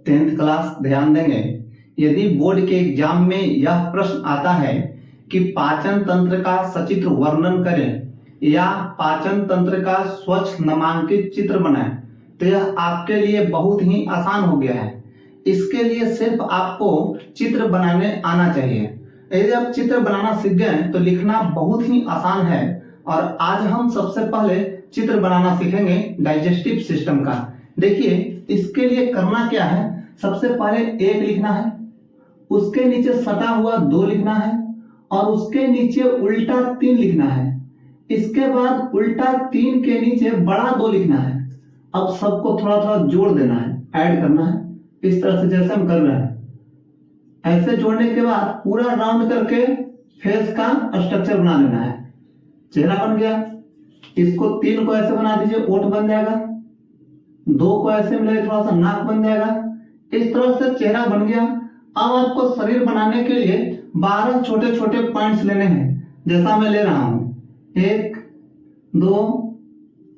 10th class ध्यान देंगे। यदि बोर्ड के एग्जाम में यह प्रश्न आता है कि पाचन तंत्र का सचित्र वर्णन करें या पाचन तंत्र का स्वच्छ नामांकित चित्र बनाएं, तो यह आपके लिए बहुत ही आसान हो गया है। इसके लिए सिर्फ आपको चित्र बनाने आना चाहिए। यदि आप चित्र बनाना सीख गए तो लिखना बहुत ही आसान है। और आज हम सबसे पहले चित्र बनाना सीखेंगे डाइजेस्टिव सिस्टम का। देखिए, इसके लिए करना क्या है, सबसे पहले 1 लिखना है, उसके नीचे सटा हुआ 2 लिखना है और उसके नीचे उल्टा 3 लिखना है। इसके बाद उल्टा 3 के नीचे बड़ा 2 लिखना है। अब सबको थोड़ा थोड़ा जोड़ देना है, ऐड करना है, इस तरह से जैसे हम कर रहे हैं। ऐसे जोड़ने के बाद पूरा राउंड करके फेस का स्ट्रक्चर बना लेना है। चेहरा बन गया। इसको 3 को ऐसे बना दीजिए, ओठ बन जाएगा। 2 को ऐसे मिलाइए, थोड़ा सा नाक बन जाएगा। इस तरह से चेहरा बन गया। अब आपको शरीर बनाने के लिए 12 छोटे छोटे पॉइंट्स लेने हैं, जैसा मैं ले रहा हूं। 1 2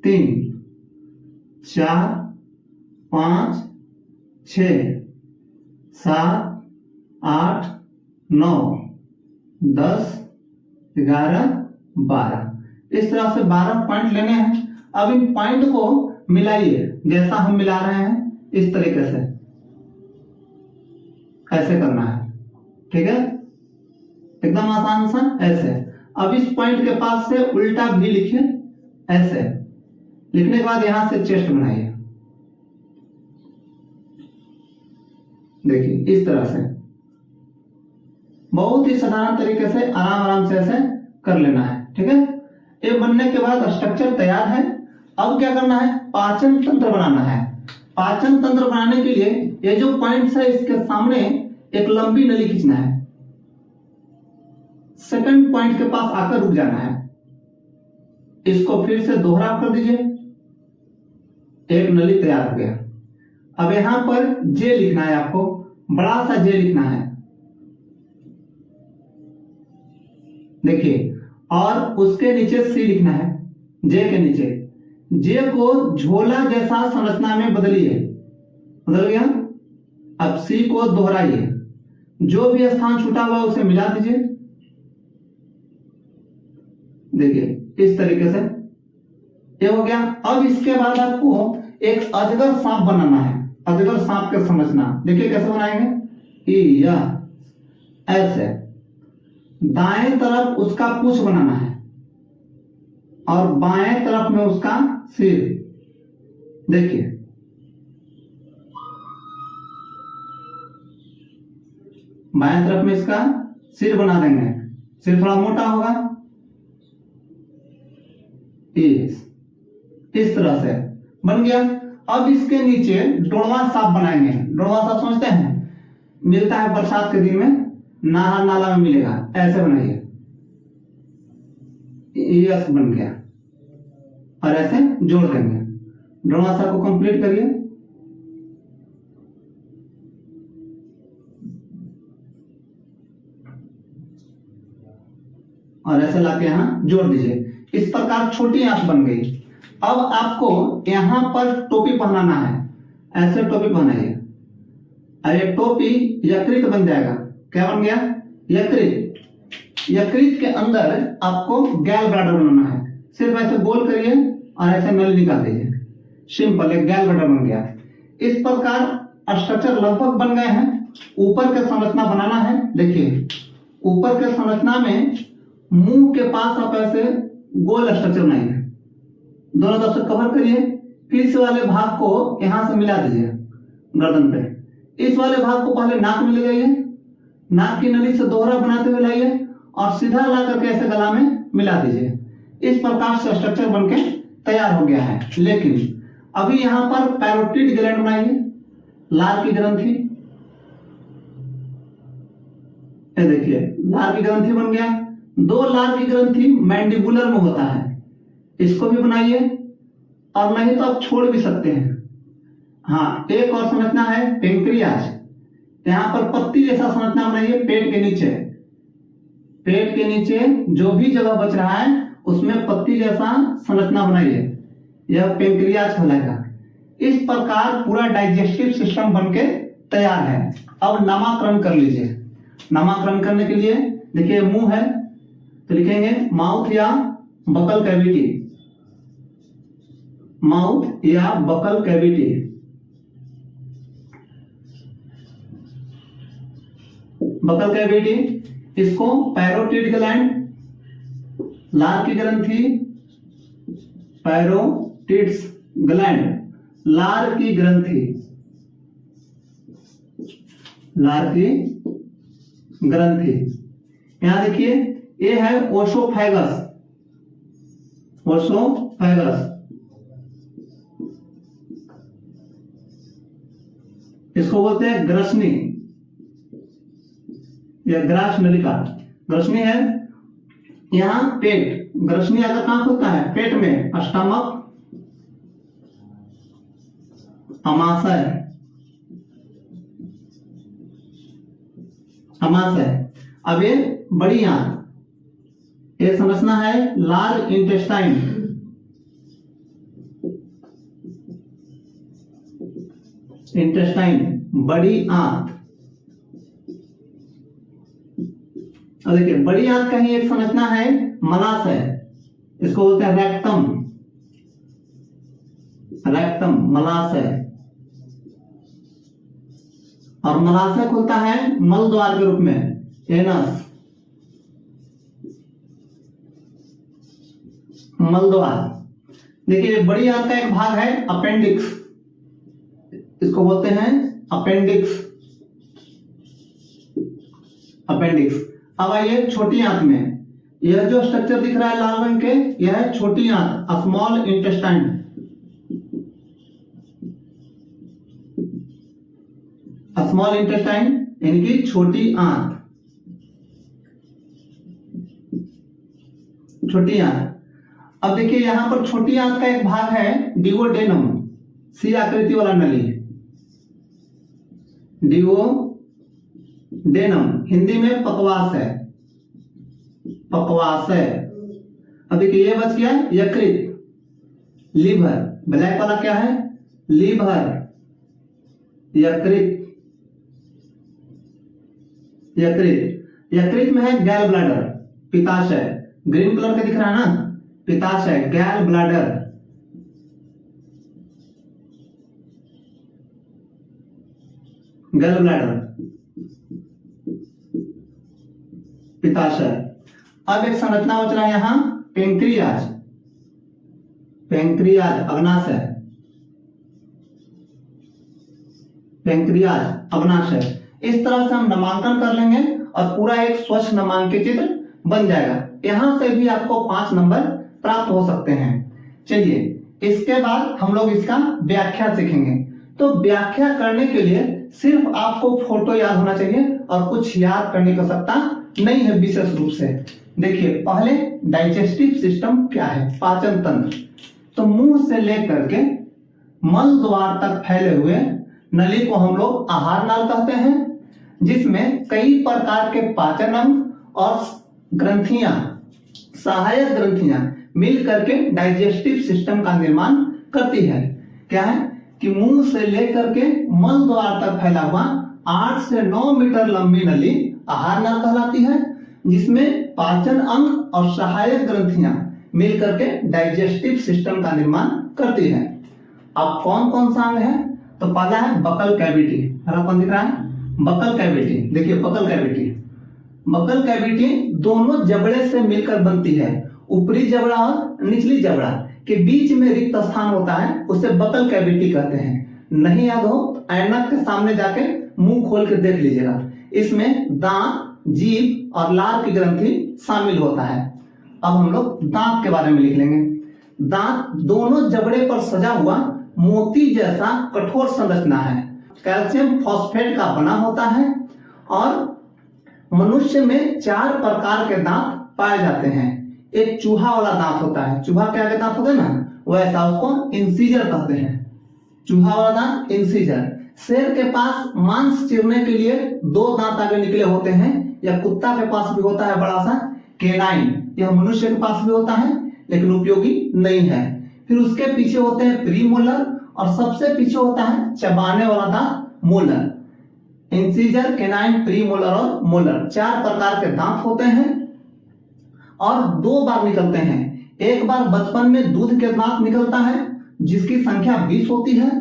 3 4 5 6 7 8 9 10 11 12। इस तरह से 12 पॉइंट लेने हैं। अब इन पॉइंट को मिलाइए, जैसा हम मिला रहे हैं इस तरीके से, ऐसे करना है। ठीक है, एकदम आसान सा ऐसे। अब इस पॉइंट के पास से उल्टा भी लिखिए, ऐसे लिखने के बाद यहां से चेस्ट बनाइए। देखिए, इस तरह से बहुत ही साधारण तरीके से आराम आराम से ऐसे कर लेना है। ठीक है, ये बनने के बाद स्ट्रक्चर तैयार है। अब क्या करना है, पाचन तंत्र बनाना है। पाचन तंत्र बनाने के लिए ये जो पॉइंट्स है, इसके सामने एक लंबी नली खींचना है। सेकंड पॉइंट के पास आकर रुक जाना है। इसको फिर से दोहरा कर दीजिए। एक नली तैयार हो गया। अब यहां पर जे लिखना है, आपको बड़ा सा जे लिखना है। देखिए, और उसके नीचे सी लिखना है। जे के नीचे जे को झोला जैसा संरचना में बदलिए। बदल गया। अब सी को दोहराइए, जो भी स्थान छूटा हुआ उसे मिला दीजिए। देखिए, इस तरीके से ये हो गया। अब इसके बाद आपको एक अजगर सांप बनाना है। अजगर सांप का समझना, देखिए कैसे बनाएंगे। यह ऐसे दाएं तरफ उसका पूंछ बनाना है और बाएं तरफ में उसका सिर। देखिए, बाएं तरफ में इसका सिर बना देंगे। सिर थोड़ा मोटा होगा, इस तरह से बन गया। अब इसके नीचे डोड़वा सांप बनाएंगे। डोड़वा सांप समझते हैं, मिलता है बरसात के दिन में, नाला नाला में मिलेगा। ऐसे बनाइए, ये बन गया और ऐसे जोड़ देंगे। डोड़वा सांप को कंप्लीट करिए। और ऐसे लाके यहां जोड़ दीजिए। इस प्रकार छोटी आंख बन गई। अब आपको यहां पर टोपी पहनाना है। ऐसे टोपी पहनाइए। ये टोपी यकृत बन जाएगा। क्या बन गया, यकृत। यकृत के अंदर आपको गैल ब्लैडर बनाना है। सिर्फ ऐसे गोल करिए और ऐसे नली निकाल दीजिए। सिंपल, एक गैल ब्लैडर बन गया। इस प्रकार स्ट्रक्चर लगभग बन गए हैं। ऊपर के संरचना बनाना है। देखिए, ऊपर के संरचना में मुंह के पास आप ऐसे गोल स्ट्रक्चर बनाइए। दोनों तरफ से कवर करिए। फिर इस वाले भाग को यहां से मिला दीजिए गर्दन पे। इस वाले भाग को पहले नाक में ले जाइए। नाक की नली से दोहरा बनाते हुए लाइए और सीधा ला करके ऐसे गला में मिला दीजिए। इस प्रकार से स्ट्रक्चर बनके तैयार हो गया है। लेकिन अभी यहां पर पैरोटिड ग्लैंड बनाइए, लार की ग्रंथि। ये देखिए, लार की ग्रंथि बन गया। 2 लार की ग्रंथि मैंडिबुलर में होता है, इसको भी बनाइए। और नहीं तो आप छोड़ भी सकते हैं। हाँ, एक और संरचना है पेंक्रियाज। यहां पर पत्ती जैसा संरचना बनाइए पेट के नीचे। पेट के नीचे जो भी जगह बच रहा है उसमें पत्ती जैसा संरचना बनाइए। यह पेंक्रियाज कहलाएगा। इस प्रकार पूरा डाइजेस्टिव सिस्टम बनके तैयार है। अब नामकरण कर लीजिए। नामकरण करने के लिए देखिए मुंह है तो लिखेंगे माउथ या बकल कैविटी, माउथ या बकल कैविटी। बकल कैविटी, इसको पैरोटिड ग्लैंड, लार की ग्रंथि, पैरोटिड्स ग्लैंड, लार की ग्रंथि, लार की ग्रंथि। यहां देखिए ये है ओसोफैगस, ओसोफैगस, इसको बोलते हैं ग्रसनी या ग्रास नलिका। ग्रसनी है यहां पेट, ग्रसनी अगर कहां होता है पेट में, स्टमक, अमाशय, अमाशय। अब ये बड़ी आंत, ये समझना है लार्ज इंटेस्टाइन, इंटेस्टाइन बड़ी आंत। और देखिए बड़ी आंत का ही एक समझना है मलाशय, इसको बोलते हैं रेक्टम, रेक्टम मलाशय। और मलाशय खुलता है मल द्वार के रूप में, एनस, मल द्वार। देखिए बड़ी आंत का एक भाग है अपेंडिक्स, इसको बोलते हैं अपेंडिक्स, अपेंडिक्स। अब आइए छोटी आंत में, यह जो स्ट्रक्चर दिख रहा है लाल रंग के, यह है छोटी आंत, स्मॉल इंटेस्टाइन। स्मॉल इंटेस्टाइन यानी कि छोटी आंत, छोटी आंत। अब देखिए यहां पर छोटी आंत का एक भाग है डिओडेनम, सी आकृति वाला नली, डिओडेनम, हिंदी में पकवास है, पकवास है। अब देखिए ये बच गया यकृत, लीवर, ब्लैक वाला क्या है लीवर, यकृत, यकृत। यकृत में है गैल ब्लैडर, पित्ताशय, ग्रीन कलर का दिख रहा है ना, पित्ताशय, गैल ब्लैडर। गैल ब्लैडर, पित्ताशय। अब एक संरचना बच रहा है यहां पेंक्रियाज, पेंक्रियाज अग्नाशय, पेंक्रियाज अग्नाशय। इस तरह से हम नामांकन कर लेंगे और पूरा एक स्वच्छ नामांकित चित्र बन जाएगा। यहां से भी आपको 5 नंबर प्राप्त हो सकते हैं। चलिए इसके बाद हम लोग इसका व्याख्या सीखेंगे। तो व्याख्या करने के लिए सिर्फ आपको फोटो याद होना चाहिए और कुछ याद करने की आवश्यकता नहीं है विशेष रूप से। देखिए पहले डाइजेस्टिव सिस्टम क्या है, पाचन तंत्र। तो मुंह से लेकर के मल द्वार तक फैले हुए नली को हम लोग आहार नाल कहते हैं, जिसमें कई प्रकार के पाचन अंग और ग्रंथियां, सहायक ग्रंथियां मिल करके डाइजेस्टिव सिस्टम का निर्माण करती है। क्या है कि मुंह से लेकर के मल द्वार तक फैला हुआ 8 से 9 मीटर लंबी नली आहार नाल कहलाती है, जिसमें पाचन अंग और सहायक ग्रंथियां मिल करके डाइजेस्टिव सिस्टम का निर्माण करती है। अब कौन कौन सा अंग है, तो पहला है बकल कैविटी, कौन दिख रहा है बकल कैविटी। देखिए बकल कैविटी, बकल कैविटी दोनों जबड़े से मिलकर बनती है। ऊपरी जबड़ा और निचली जबड़ा के बीच में रिक्त स्थान होता है, उसे बकल कैविटी कहते हैं। नहीं याद हो ऐनक के सामने जाके मुंह खोल के देख लीजिएगा, इसमें दांत, जीभ और लार की ग्रंथि शामिल होता है। अब हम लोग दांत के बारे में लिख लेंगे। दांत दोनों जबड़े पर सजा हुआ मोती जैसा कठोर संरचना है, कैल्शियम फॉस्फेट का बना होता है और मनुष्य में 4 प्रकार के दांत पाए जाते हैं। एक चूहा वाला दांत होता है, चूहा के आगे दांत होते हैं ना, वैसा उसको इंसीजर कहते हैं, चूहा वाला दांत इंसीजर। शेर के पास मांस चीरने के लिए 2 दांत आगे निकले होते हैं, या कुत्ता के पास भी होता है बड़ा सा केनाइन, यह मनुष्य के पास भी होता है लेकिन उपयोगी नहीं है। फिर उसके पीछे होते हैं प्रीमोलर और सबसे पीछे होता है चबाने वाला दांत मोलर। इंसीजर, केनाइन, प्रीमोलर और मोलर, 4 प्रकार के दांत होते हैं और 2 बार निकलते हैं। एक बार बचपन में दूध के दांत निकलता है जिसकी संख्या 20 होती है,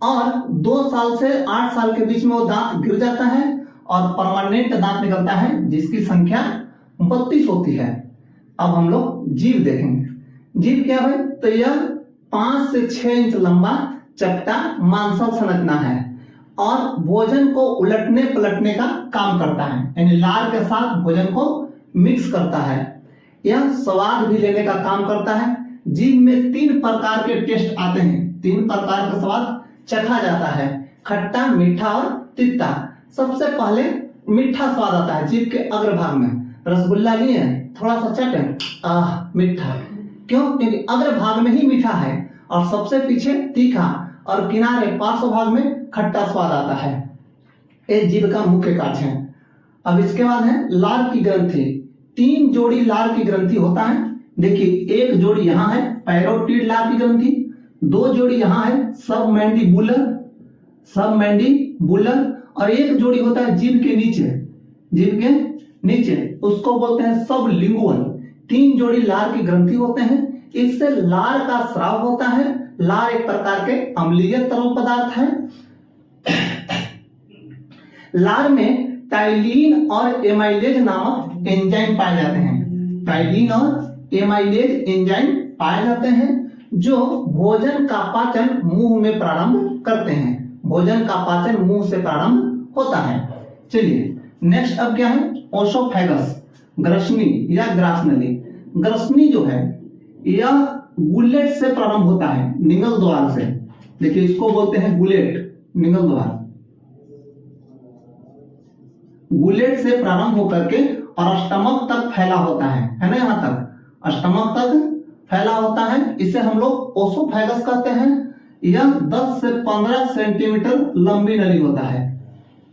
और 2 साल से 8 साल के बीच में वो दांत गिर जाता है और परमानेंट दांत निकलता है जिसकी संख्या 32 होती है। अब हम लोग जीभ देखेंगे। जीभ क्या है? तो यह 5 से 6 इंच लंबा चपटा मांसल संरचना है और भोजन को उलटने पलटने का काम करता है, यानी लार के साथ भोजन को मिक्स करता है। यह स्वाद भी लेने का काम करता है। जीभ में 3 प्रकार के टेस्ट आते हैं, 3 प्रकार का स्वाद चखा जाता है, खट्टा, मीठा और तीता। सबसे पहले मीठा स्वाद आता है जीभ के अग्रभाग में। रसगुल्ला लिए, थोड़ा सा चटें, मीठा। क्यों? क्योंकि अग्रभाग में ही मीठा है और सबसे पीछे तीखा और किनारे पार्श्व भाग में खट्टा स्वाद आता है। ये जीभ का मुख्य कार्य है। अब इसके बाद है लार की ग्रंथि। 3 जोड़ी लार की ग्रंथि होता है। देखिए, एक जोड़ी यहाँ है पैरोटिड लार की ग्रंथि, 2 जोड़ी यहाँ है सबमैंडिबुलर और एक जोड़ी होता है जीभ के नीचे, उसको बोलते हैं सबलिंगुअल। 3 जोड़ी लार की ग्रंथि होते हैं। इससे लार का स्राव होता है। लार एक प्रकार के अम्लीय तरल पदार्थ है। लार में टाइलिन और एमाइलेज नामक एंजाइम पाए जाते हैं। टाइलिन और एमाइलेज एंजाइम पाए जाते हैं जो भोजन का पाचन मुंह में प्रारंभ करते हैं। भोजन का पाचन मुंह से प्रारंभ होता है। चलिए नेक्स्ट अब क्या है? ओसोफेगस, ग्रसनी या ग्रासनली। ग्रसनी जो है यह गुलेट से प्रारंभ होता है, निगल द्वार से। देखिए, इसको बोलते हैं गुलेट, निगल द्वार। गुलेट से प्रारंभ होकर के और स्टमक तक फैला होता है ना, यहाँ तक स्टमक तक फैला होता है। इसे हम लोग ओसोफेगस कहते हैं। यह 10 से 15 सेंटीमीटर लंबी नली होता है।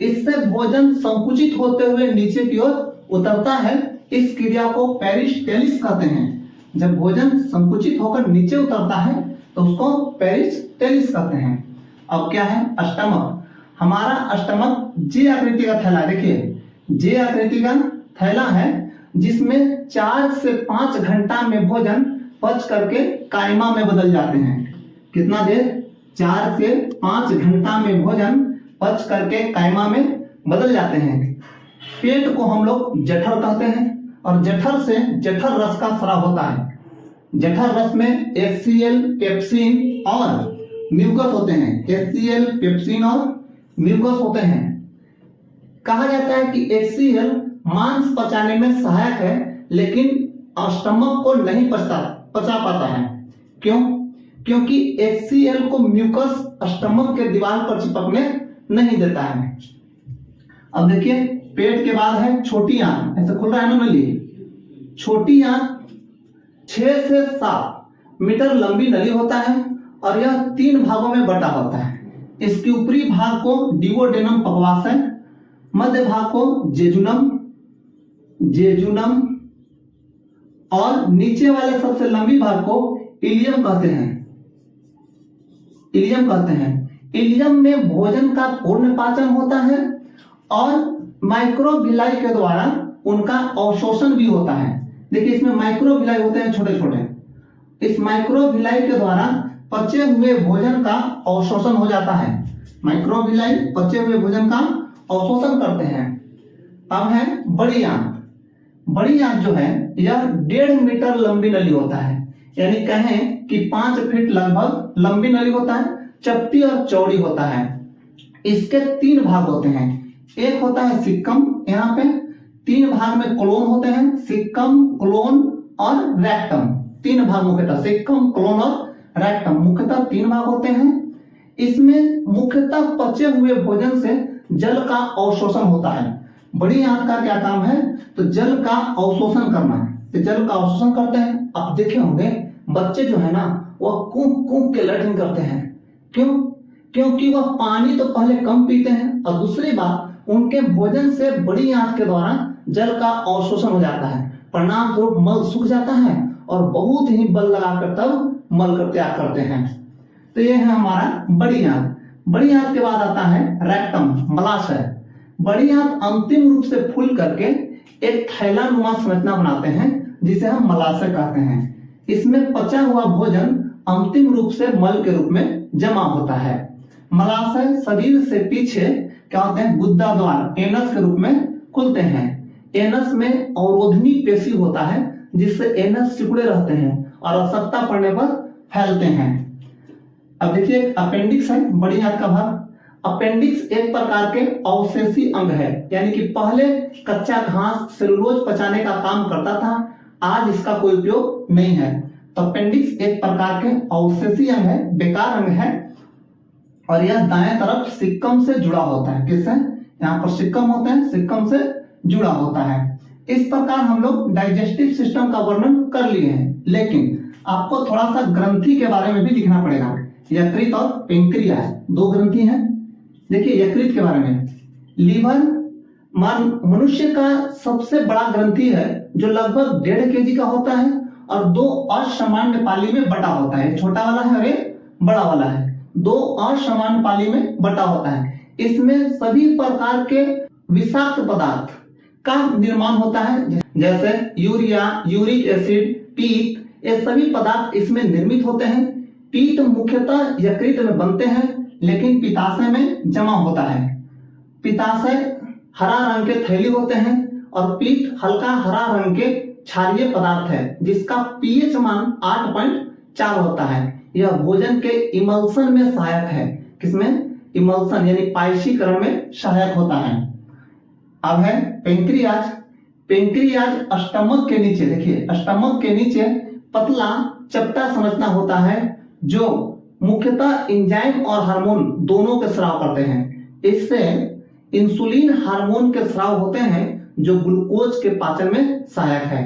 इससे भोजन संकुचित होते हुए नीचे की ओर उतरता है। इस क्रिया को पेरिस्टेलिस कहते हैं। जब भोजन संकुचित होकर नीचे उतरता है तो उसको पेरिस्टेलिस कहते हैं। अब क्या है? स्टमक। हमारा स्टमक जे आकृति का थैला, देखिए जे आकृति का थैला है जिसमें 4 से 5 घंटा में भोजन पच करके कायमा में बदल जाते हैं। कितना देर? 4 से 5 घंटा में भोजन पच करके कायमा में बदल जाते हैं। पेट को हम लोग जठर कहते हैं और जठर से जठर रस का स्राव होता है। जठर रस में HCl, पेप्सिन और म्यूकस होते हैं। HCl, पेप्सिन और म्यूकस होते हैं। कहा जाता है कि HCl मांस पचाने में सहायक है लेकिन स्टमक को नहीं पचा पाता है। क्यों? क्योंकि HCl को म्यूकस स्टमक के दीवार पर चिपकने नहीं देता है। अब देखिए, पेट के बाद है छोटी आंत। ऐसे खुल रहा है ना नली। छोटी आंत 6 से 7 मीटर लंबी नली होता है और यह 3 भागों में बटा होता है। इसके ऊपरी भाग को डिवोडेनम पक्वाशय, मध्य भाग को जेजुनम और नीचे वाले सबसे लंबी भाग को इलियम कहते हैं। इलियम में भोजन का पूर्ण पाचन होता है और माइक्रोविलाई के द्वारा उनका अवशोषण भी होता है। देखिए, इसमें माइक्रोविलाई होते हैं छोटे छोटे। इस माइक्रोविलाई के द्वारा पचे हुए भोजन का अवशोषण हो जाता है। माइक्रोविलाई पचे हुए भोजन का अवशोषण करते हैं। अब है बड़ी आंत। बड़ी आंत जो है यह 1.5 मीटर लंबी नली होता है, यानी कहें कि 5 फीट लगभग लंबी नली होता है। चपटी और चौड़ी होता है। इसके 3 भाग होते हैं। एक होता है सिक्कम, यहाँ पे 3 भाग में क्लोन होते हैं। सिक्कम, क्लोन और रेक्टम, 3 भाग मुख्यतः। सिक्कम, क्लोन और रेक्टम मुख्यतः 3 भाग होते हैं। इसमें मुख्यतः पचे हुए भोजन से जल का अवशोषण होता है। बड़ी आंत का क्या काम है? तो जल का अवशोषण करना है। तो जल का अवशोषण करते हैं। आप देखे होंगे बच्चे जो है ना वह कूक कूक के लैट्रिन करते हैं। क्यों? क्योंकि वह पानी तो पहले कम पीते हैं और दूसरी बात उनके भोजन से बड़ी आंत के द्वारा जल का अवशोषण हो जाता है। परिणाम स्वरूप मल सूख जाता है और बहुत ही बल लगाकर तब मल का त्याग करते हैं। तो यह है हमारा बड़ी आंत। बड़ी आंत के बाद आता है रेक्टम, मलाशय। बड़ी आंत अंतिम रूप से फूल करके एक थैलानुमा संरचना बनाते हैं जिसे हम मलाशय कहते हैं। इसमें पचा हुआ भोजन अंतिम रूप से मल के रूप में जमा होता है। मलाशय शरीर से पीछे क्या होते हैं, गुद्दा द्वार एनस के रूप में खुलते हैं। एनस में अवरोधनी पेशी होता है जिससे एनस सिकुड़े रहते हैं और आवश्यकता पड़ने पर फैलते हैं। अब देखिए अपेंडिक्स है, बड़ी आंत का भाग। अपेंडिक्स एक प्रकार के अवशेषी अंग है, यानी कि पहले कच्चा घास सेलुलोज पचाने का काम करता था, आज इसका कोई उपयोग नहीं है। तो अपेंडिक्स एक प्रकार के अवशेषी अंग है, बेकार अंग है, और यह दाएं तरफ सिक्कम से जुड़ा होता है। किससे? यहाँ पर सिक्कम होते हैं, सिक्कम से जुड़ा होता है। इस प्रकार हम लोग डाइजेस्टिव सिस्टम का वर्णन कर लिए हैं, लेकिन आपको थोड़ा सा ग्रंथि के बारे में भी लिखना पड़ेगा। यकृत और पेंक्रियास दो ग्रंथि हैं। देखिए यकृत के बारे में, लीवर मनुष्य का सबसे बड़ा ग्रंथि है जो लगभग 1.5 kg का होता है और दो असामान्य पाली में बटा होता है। छोटा वाला है और एक बड़ा वाला है, दो असामान्य पाली में बटा होता है। इसमें सभी प्रकार के विषाक्त पदार्थ का निर्माण होता है, जैसे यूरिया, यूरिक एसिड, पीत, ये सभी पदार्थ इसमें निर्मित होते हैं। पीत मुख्यतः यकृत में बनते हैं लेकिन पित्ताशय में जमा होता है। पित्ताशय हरा रंग के थैली होते हैं और पीत हल्का हरा रंग के क्षारीय पदार्थ है जिसका पीएच मान 8.4 होता है। यह भोजन के इमल्सन में सहायक है। किसमें? इमल्सन यानी पायशीकरण में सहायक होता है। अब है पेंक्रियाज। पेंक्रियाज स्टमक के नीचे, देखिए स्टमक के नीचे पतला चपटा संरचना होता है जो मुख्यतः एंजाइम और हार्मोन दोनों के स्राव करते हैं। इससे इंसुलिन हार्मोन के स्राव होते हैं जो ग्लूकोज के पाचन में सहायक है।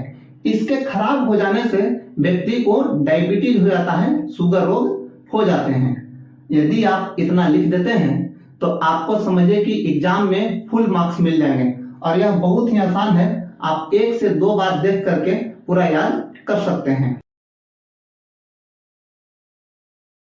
इसके खराब हो जाने से व्यक्ति को डायबिटीज हो जाता है, शुगर रोग हो जाते हैं। यदि आप इतना लिख देते हैं तो आपको समझिए कि एग्जाम में फुल मार्क्स मिल जाएंगे, और यह बहुत ही आसान है। आप 1 से 2 बार देख करके पूरा याद कर सकते हैं।